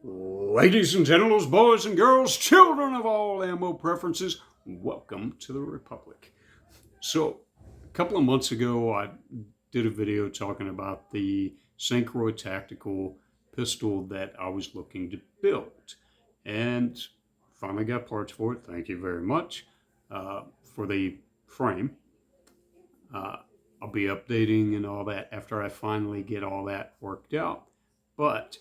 Ladies and gentlemen, boys and girls, children of all ammo preferences, welcome to the Republic. So, a couple of months ago, I did a video talking about the Synchro Tactical pistol that I was looking to build. And finally got parts for it. Thank you very much for the frame. I'll be updating and all that after I finally get all that worked out. But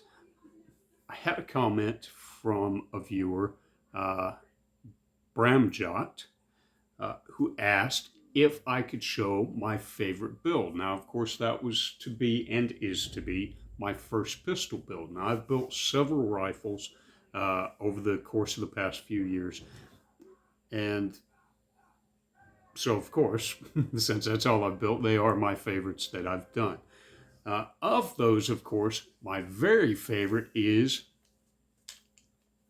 I had a comment from a viewer, Bramjot, who asked if I could show my favorite build. Now, of course, that was to be and is to be my first pistol build. Now, I've built several rifles over the course of the past few years. And so, of course, since that's all I've built, they are my favorites that I've done. Of those, of course, my very favorite is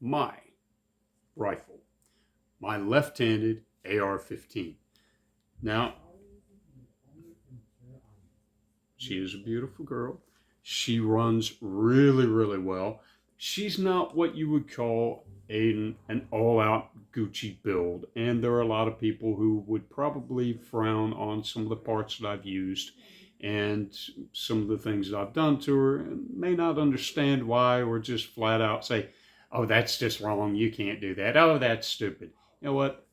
my rifle, my left-handed AR-15. Now, she is a beautiful girl. She runs really, really well. She's not what you would call an all-out Gucci build, and there are a lot of people who would probably frown on some of the parts that I've used and some of the things that I've done to her, and may not understand why, or just flat out say, oh, that's just wrong, you can't do that, oh, that's stupid. You know what?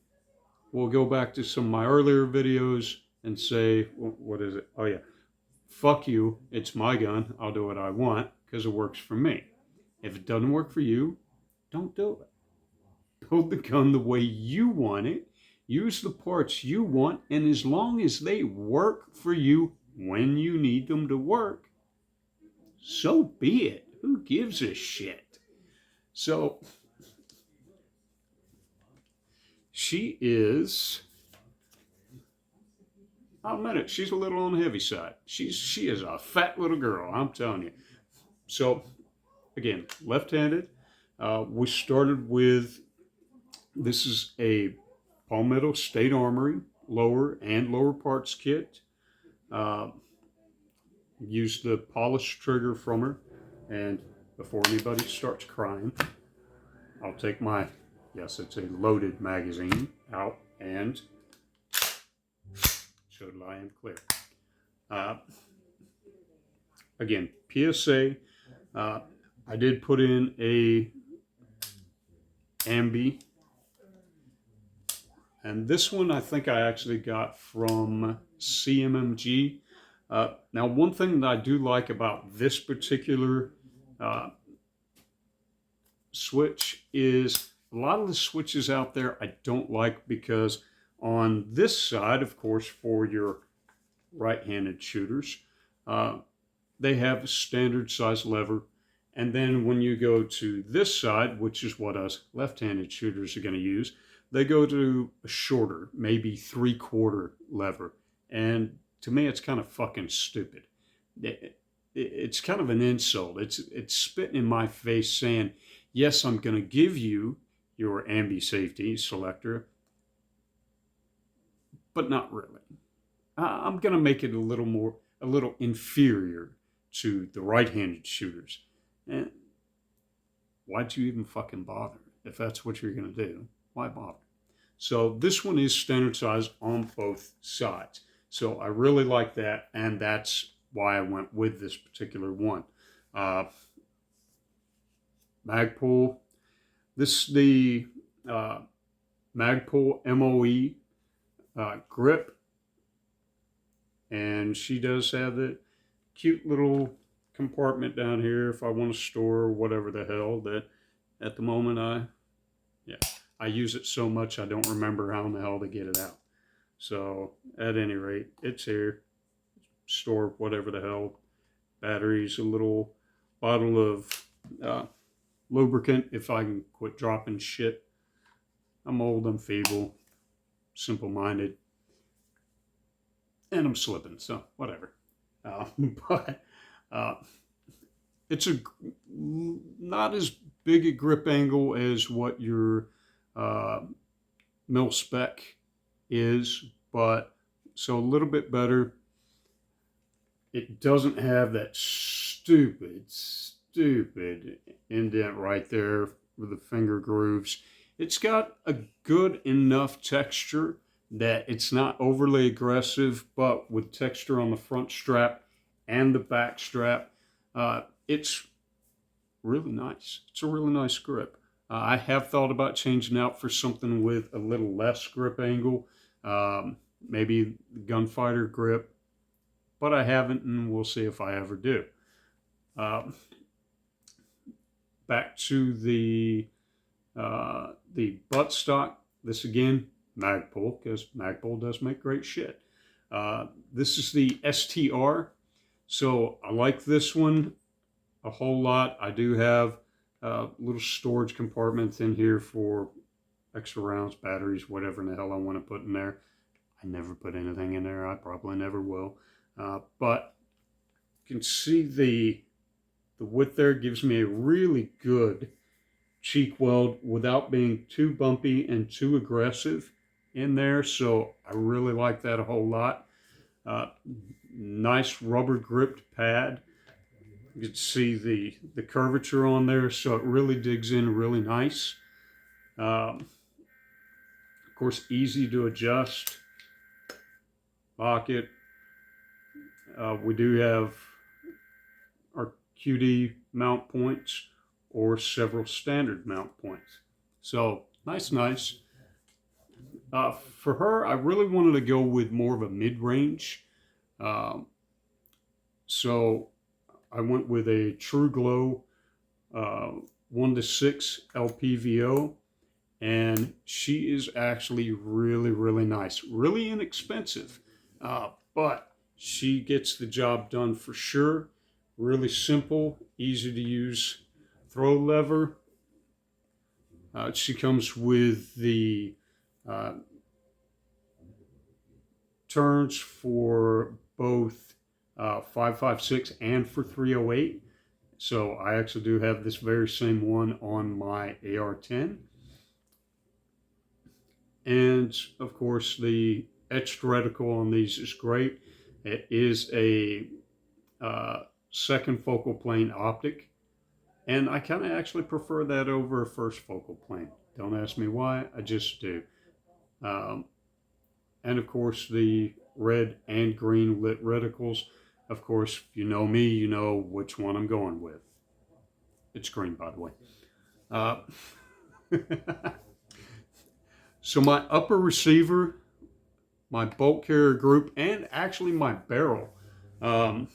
We'll go back to some of my earlier videos and say, what is it? Oh yeah, fuck you, it's my gun, I'll do what I want because it works for me. If it doesn't work for you, don't do it. Build the gun the way you want it, use the parts you want, and as long as they work for you when you need them to work, so be it. Who gives a shit? So, she is, I'll admit it, she's a little on the heavy side. She is a fat little girl, I'm telling you. So, again, left-handed. We started with, this is a Palmetto State Armory lower and lower parts kit. Used the polished trigger from her, and before anybody starts crying, I'll take my, yes, it's a loaded magazine, out and show that I am clear. Again, PSA, I did put in a ambi, and this one I think I actually got from CMMG. Now, one thing that I do like about this particular switch is a lot of the switches out there I don't like, because on this side, of course, for your right-handed shooters, they have a standard size lever. And then when you go to this side, which is what us left-handed shooters are going to use, they go to a shorter, maybe 3/4 lever. And to me, it's kind of fucking stupid. It's kind of an insult. It's spitting in my face saying, yes, I'm going to give you your ambi safety selector, but not really. I'm going to make it a little inferior to the right-handed shooters. And why'd you even fucking bother? If that's what you're going to do, why bother? So this one is standard size on both sides. So I really like that, and that's why I went with this particular one. Magpul. This is the Magpul MOE grip, and she does have the cute little compartment down here if I want to store whatever the hell that at the moment I use it so much I don't remember how in the hell to get it out. So at any rate, it's here. Store whatever the hell. Batteries, a little bottle of lubricant if I can quit dropping shit. I'm old, I'm feeble, simple-minded, and I'm slipping, so whatever. But it's not as big a grip angle as what your mil spec is, but so a little bit better. It doesn't have that stupid stupid indent right there with the finger grooves. It's got a good enough texture that it's not overly aggressive, but with texture on the front strap and the back strap, it's really nice. It's a really nice grip. I have thought about changing out for something with a little less grip angle, maybe gunfighter grip, but I haven't, and we'll see if I ever do. Um, Back to the buttstock. This again, Magpul, because Magpul does make great shit. This is the STR. So I like this one a whole lot. I do have little storage compartments in here for extra rounds, batteries, whatever in the hell I want to put in there. I never put anything in there. I probably never will. But you can see the width there gives me a really good cheek weld without being too bumpy and too aggressive in there. So I really like that a whole lot. Nice rubber gripped pad. You can see the curvature on there, so it really digs in really nice. Of course, easy to adjust. Pocket. We do have our QD mount points or several standard mount points. So nice. For her, I really wanted to go with more of a mid-range. So I went with a True Glow 1:6 LPVO, and she is actually really nice, really inexpensive, but she gets the job done for sure. Really simple, easy to use throw lever. She comes with the turns for both 5.56 and for 308. So I actually do have this very same one on my AR-10. And of course the etched reticle on these is great. It is a second focal plane optic, and I kind of actually prefer that over a first focal plane. Don't ask me why, I just do. And of course the red and green lit reticles. Of course, if you know me, you know which one I'm going with. It's green, by the way. So my upper receiver, my bolt carrier group, and actually my barrel, I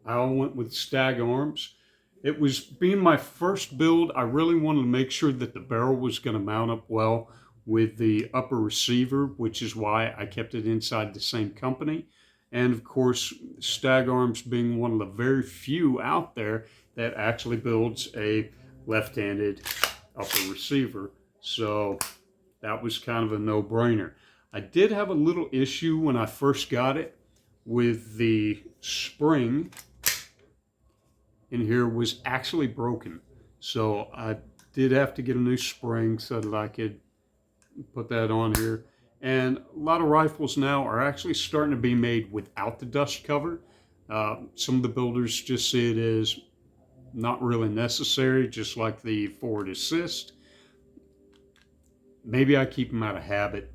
all went with Stag Arms. It was being my first build. I really wanted to make sure that the barrel was going to mount up well with the upper receiver, which is why I kept it inside the same company. And of course, Stag Arms being one of the very few out there that actually builds a left-handed upper receiver. So that was kind of a no-brainer. I did have a little issue when I first got it with the spring in here was actually broken. So I did have to get a new spring so that I could put that on here. And a lot of rifles now are actually starting to be made without the dust cover. Some of the builders just see it as not really necessary, just like the forward assist. Maybe I keep them out of habit.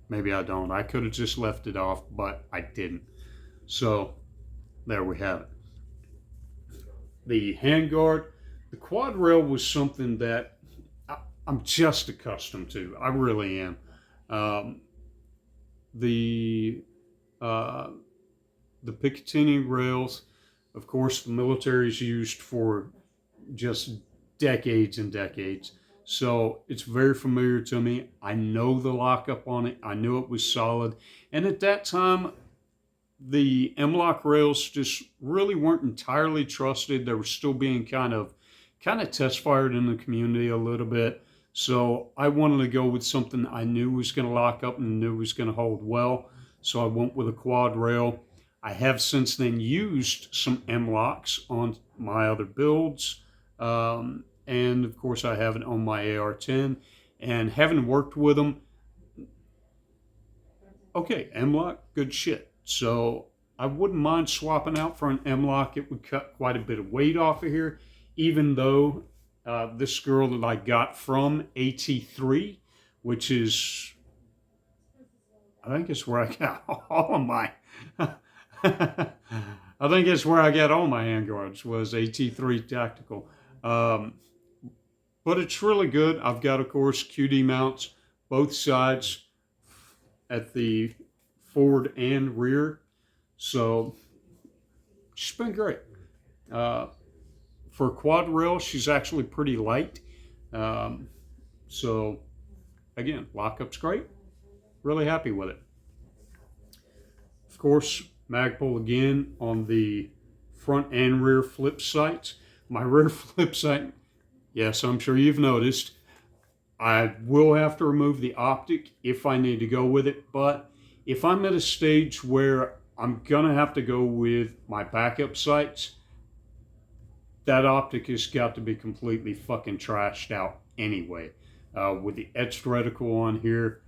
Maybe I don't. I could have just left it off, but I didn't. So there we have it. The handguard, the quad rail was something that I'm just accustomed to. I really am. The Picatinny rails, of course, the military's used for just decades and decades. So it's very familiar to me. I know the lockup on it. I knew it was solid. And at that time, the M-LOK rails just really weren't entirely trusted. They were still being kind of test fired in the community a little bit. So I wanted to go with something I knew was going to lock up and knew was going to hold well. So I went with a quad rail. I have since then used some M-LOKs on my other builds. And of course I have it on my AR-10. And having worked with them, okay, M-LOK, good shit. So I wouldn't mind swapping out for an M-LOK. It would cut quite a bit of weight off of here, even though this girl that I got from AT3, which is, I think it's where I got all of my, I think it's where I got all my handguards, was AT3 Tactical. But it's really good. I've got, of course, QD mounts, both sides at the forward and rear. So she's been great. For quad rail, she's actually pretty light. So again, lockup's great. Really happy with it. Of course, Magpul again on the front and rear flip sights. My rear flip sight, yes, I'm sure you've noticed, I will have to remove the optic if I need to go with it, but if I'm at a stage where I'm gonna have to go with my backup sights, that optic has got to be completely fucking trashed out anyway. With the etched reticle on here,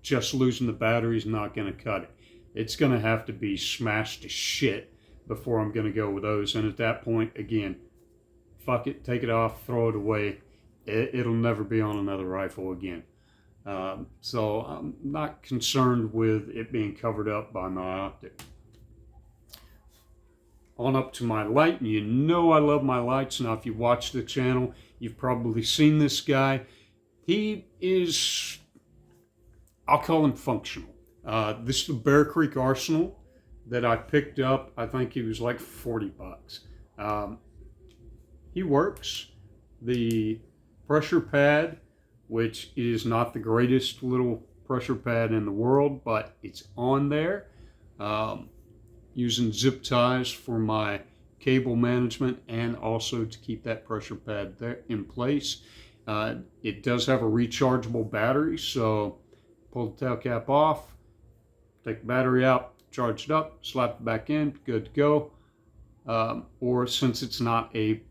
just losing the battery is not gonna cut it. It's gonna have to be smashed to shit before I'm gonna go with those. And at that point, again, fuck it, take it off, throw it away. It'll never be on another rifle again. So I'm not concerned with it being covered up by my optic. On up to my light, and you know I love my lights. Now, if you watch the channel, you've probably seen this guy. He is, I'll call him functional. This is the Bear Creek Arsenal that I picked up. I think he was like 40 bucks. He works. The pressure pad, which is not the greatest little pressure pad in the world, but it's on there. Using zip ties for my cable management and also to keep that pressure pad there in place. It does have a rechargeable battery, so pull the tail cap off, take the battery out, charge it up, slap it back in, good to go. Or since it's not a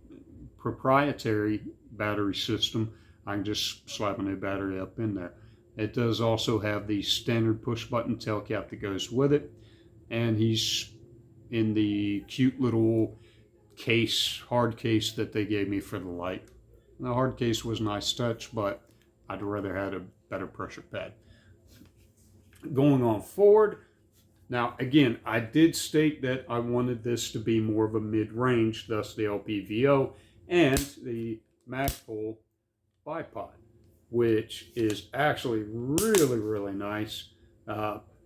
proprietary battery system, I can just slap a new battery up in there. It does also have the standard push button tail cap that goes with it, and he's in the cute little case, hard case that they gave me for the light. The hard case was a nice touch, but I'd rather had a better pressure pad. Going on forward, now again, I did state that I wanted this to be more of a mid-range, thus the LPVO and the Magpul bipod, which is actually really, really nice.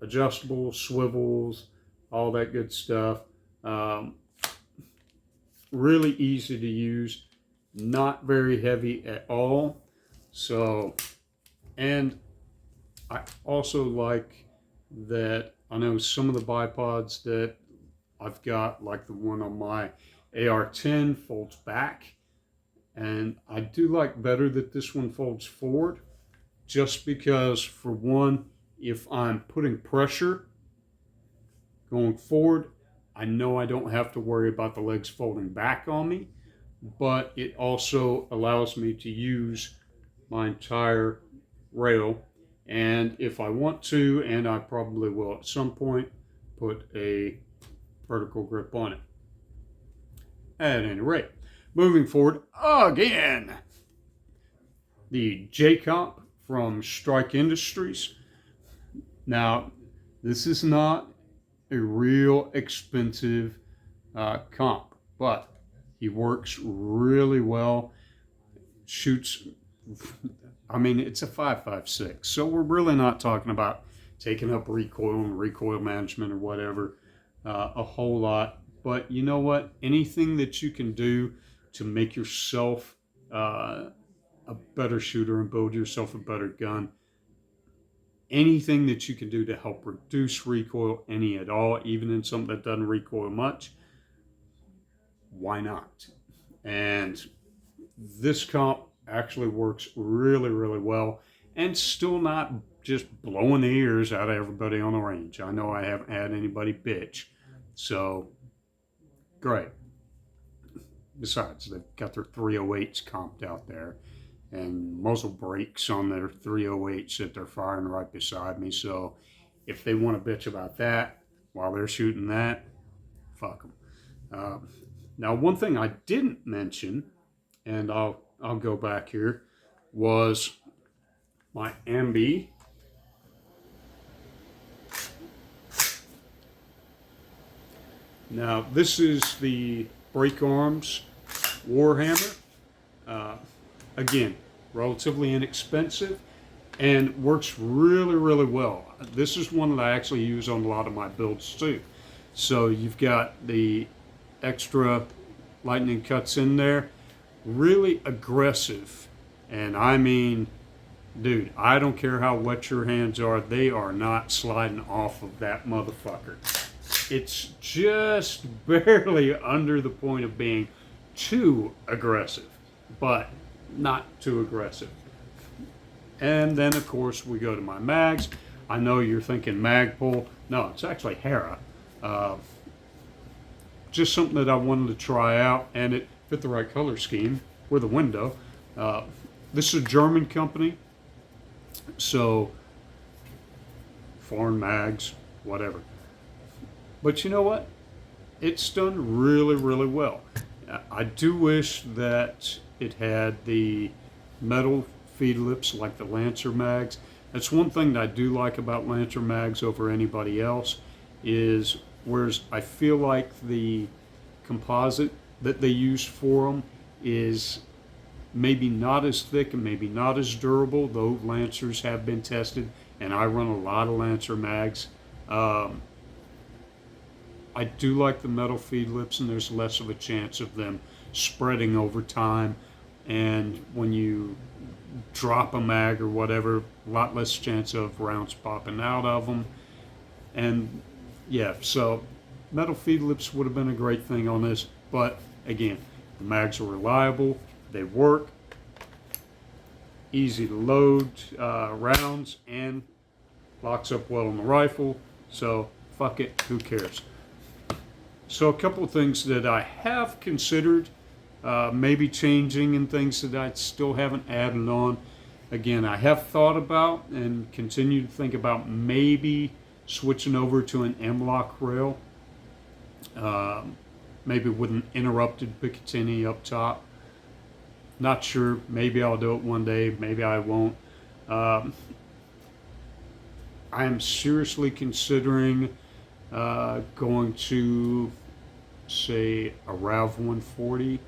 Adjustable, swivels, all that good stuff. Really easy to use, not very heavy at all. So, and I also like that I know some of the bipods that I've got, like the one on my AR-10, folds back. And I do like better that this one folds forward, just because, for one, if I'm putting pressure going forward, I know I don't have to worry about the legs folding back on me, but it also allows me to use my entire rail. And if I want to, and I probably will at some point, put a vertical grip on it. At any rate, moving forward again, the J-Comp from Strike Industries. Now, this is not a real expensive comp, but he works really well. Shoots, I mean, it's a 5.56, so we're really not talking about taking up recoil and recoil management or whatever a whole lot. But you know what? Anything that you can do to make yourself a better shooter and build yourself a better gun, anything that you can do to help reduce recoil any at all, even in something that doesn't recoil much, why not? And this comp actually works really, really well, and still not just blowing the ears out of everybody on the range. I know I haven't had anybody bitch, so great. Besides, they've got their 308s comped out there, and muzzle brakes on their 308s that they're firing right beside me. So if they want to bitch about that, while they're shooting that, fuck them. Now, one thing I didn't mention, and I'll go back here, was my Ambi. Now, this is the Break Arms Warhammer. Again, relatively inexpensive and works really, really well. This is one that I actually use on a lot of my builds too. So you've got the extra lightning cuts in there, really aggressive. And I mean, dude, I don't care how wet your hands are, they are not sliding off of that motherfucker. It's just barely under the point of being too aggressive, but not too aggressive. And then, of course, we go to my mags. I know you're thinking Magpul. No, it's actually Hera. Just something that I wanted to try out, and it fit the right color scheme with a window. This is a German company, so foreign mags, whatever. But you know what? It's done really, really well. I do wish that it had the metal feed lips like the Lancer mags. That's one thing that I do like about Lancer mags over anybody else, is whereas I feel like the composite that they use for them is maybe not as thick and maybe not as durable, though Lancers have been tested, and I run a lot of Lancer mags. I do like the metal feed lips, and there's less of a chance of them spreading over time. And when you drop a mag or whatever, a lot less chance of rounds popping out of them. And yeah, so metal feed lips would have been a great thing on this. But again, the mags are reliable, they work, easy to load rounds, and locks up well on the rifle. So fuck it, who cares? So a couple of things that I have considered maybe changing, and things that I still haven't added on. Again, I have thought about and continue to think about maybe switching over to an M-LOK rail, maybe with an interrupted Picatinny up top. Not sure. Maybe I'll do it one day. Maybe I won't. I am seriously considering going to, say, a RAV 140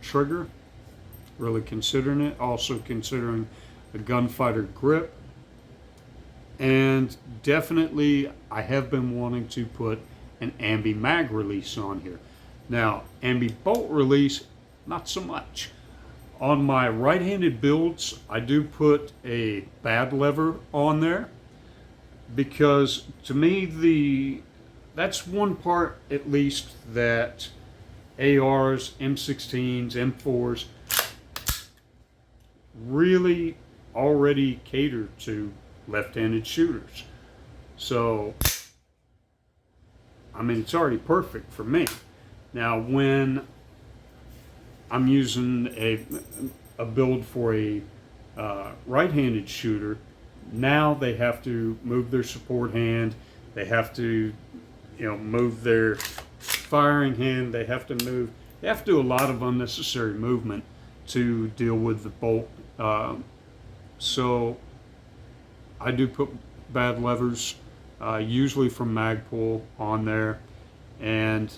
trigger. Really considering it. Also considering a gunfighter grip. And definitely I have been wanting to put an Ambi mag release on here. Now, Ambi bolt release, not so much. On my right-handed builds, I do put a bad lever on there, because to me that's one part at least that ARs, M16s, M4s really already cater to left-handed shooters. So, I mean, it's already perfect for me. Now, when I'm using a build for a right-handed shooter, now they have to move their support hand, they have to, move their firing hand, they have to do a lot of unnecessary movement to deal with the bolt. So I do put bad levers, usually from Magpul, on there. And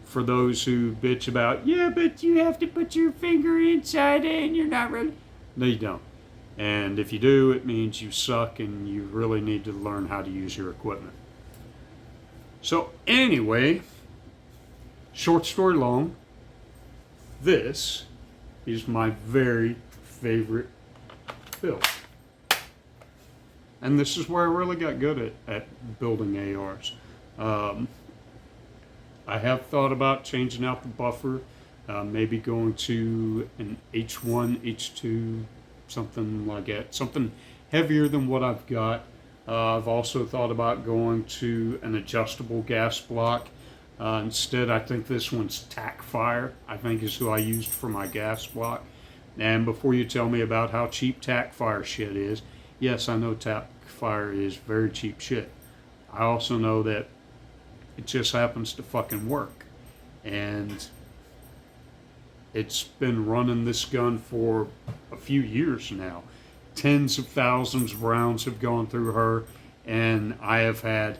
for those who bitch about, yeah, but you have to put your finger inside it and you're not really. No, you don't. And if you do, it means you suck and you really need to learn how to use your equipment. So anyway, short story long, this is my very favorite build. And this is where I really got good at building ARs. I have thought about changing out the buffer, maybe going to an H1, H2, something like that, something heavier than what I've got. I've also thought about going to an adjustable gas block. Instead, I think this one's TacFire, I think is who I used for my gas block. And before you tell me about how cheap TacFire shit is, yes, I know TacFire is very cheap shit. I also know that it just happens to fucking work. And it's been running this gun for a few years now. Tens of thousands of rounds have gone through her, and I have had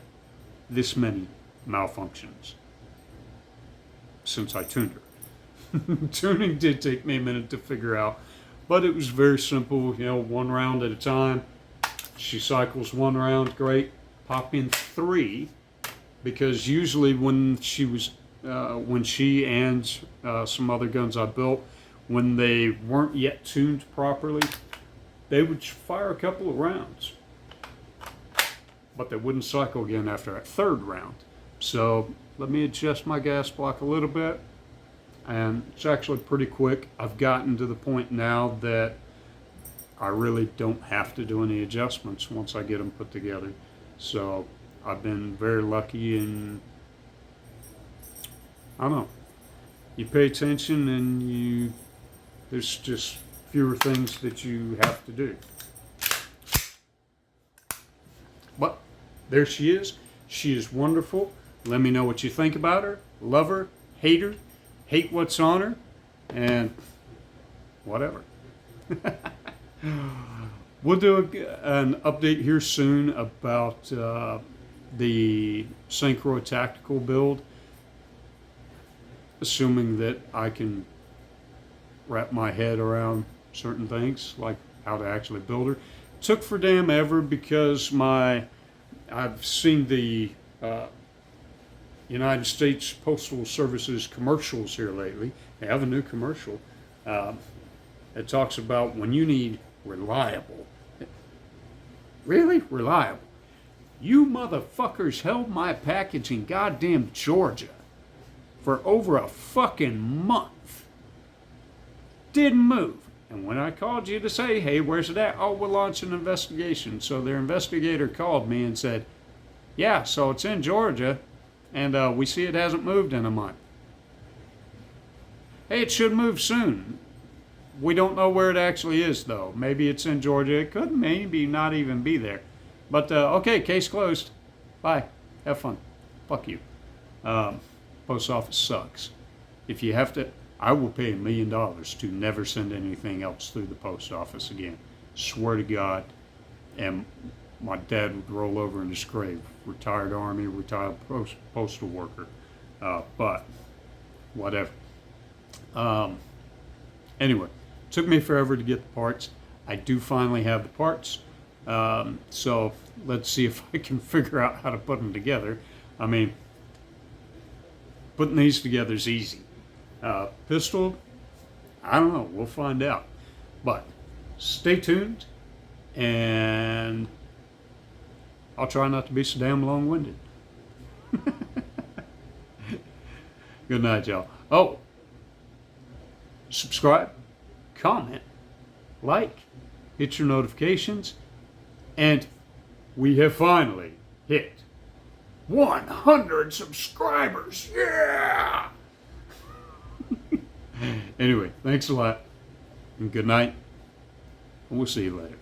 this many malfunctions since I tuned her. Tuning did take me a minute to figure out, but it was very simple, one round at a time. She cycles one round, great. Pop in 3, because usually when she and some other guns I built, when they weren't yet tuned properly, they would fire a couple of rounds, but they wouldn't cycle again after that 3rd round. So let me adjust my gas block a little bit, and it's actually pretty quick. I've gotten to the point now that I really don't have to do any adjustments once I get them put together. So I've been very lucky, and I don't know. You pay attention, and there's just fewer things that you have to do. But there she is. She is wonderful. Let me know what you think about her. Love her, hate what's on her, and whatever. We'll do an update here soon about the Synchro tactical build, assuming that I can wrap my head around certain things, like how to actually build her. Took for damn ever, because I've seen the United States Postal Service's commercials here lately. They have a new commercial. It talks about when you need reliable. Really? Reliable. You motherfuckers held my package in goddamn Georgia for over a fucking month. Didn't move. And when I called you to say, hey, where's it at? Oh, we'll launch an investigation. So their investigator called me and said, yeah, so it's in Georgia, and we see it hasn't moved in a month. Hey, it should move soon. We don't know where it actually is, though. Maybe it's in Georgia. It could maybe not even be there. But, okay, case closed. Bye. Have fun. Fuck you. Post office sucks. If you have to, I will pay $1 million to never send anything else through the post office again. Swear to God. And my dad would roll over in his grave. Retired Army, retired postal worker. But, whatever. Anyway, took me forever to get the parts. I do finally have the parts. So let's see if I can figure out how to put them together. I mean, putting these together is easy. Pistol, I don't know. We'll find out. But stay tuned, and I'll try not to be so damn long-winded. Good night, y'all. Oh, subscribe, comment, like, hit your notifications, and we have finally hit 100 subscribers. Yeah! Anyway, thanks a lot, and good night, and we'll see you later.